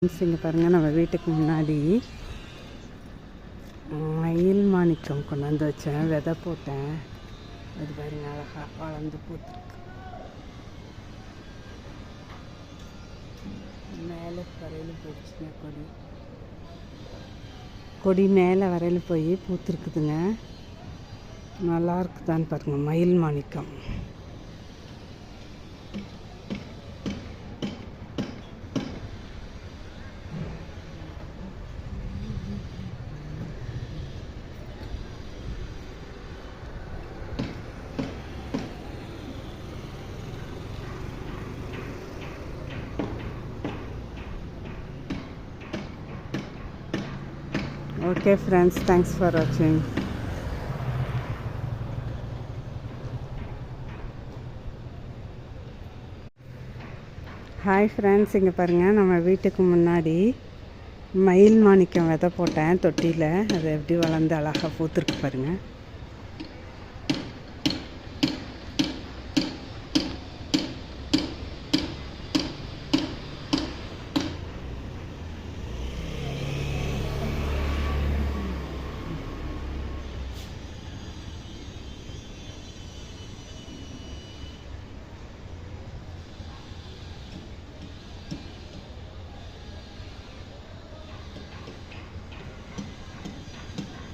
இங்கே பாருங்கள், நம்ம வீட்டுக்கு முன்னாடி மயில் மாணிக்கம் கொண்டாந்து வச்சேன், விதை போட்டேன். அது பாருங்க அழகாக வளர்ந்து பூத்துருக்கு. மேலே வரையில் போயிடுச்சுங்க, கொடி மேலே வரையில் போய் பூத்துருக்குதுங்க. நல்லா இருக்குதான்னு பாருங்கள், மயில் மாணிக்கம். Okay friends, thanks for watching. Hi friends, இங்கே பாருங்கள், நம்ம வீட்டுக்கு முன்னாடி மயில் மாணிக்கம் விதை போட்டேன் தொட்டியில். அது எப்படி வளர்ந்து அழகாக பூத்துருக்கு பாருங்கள்.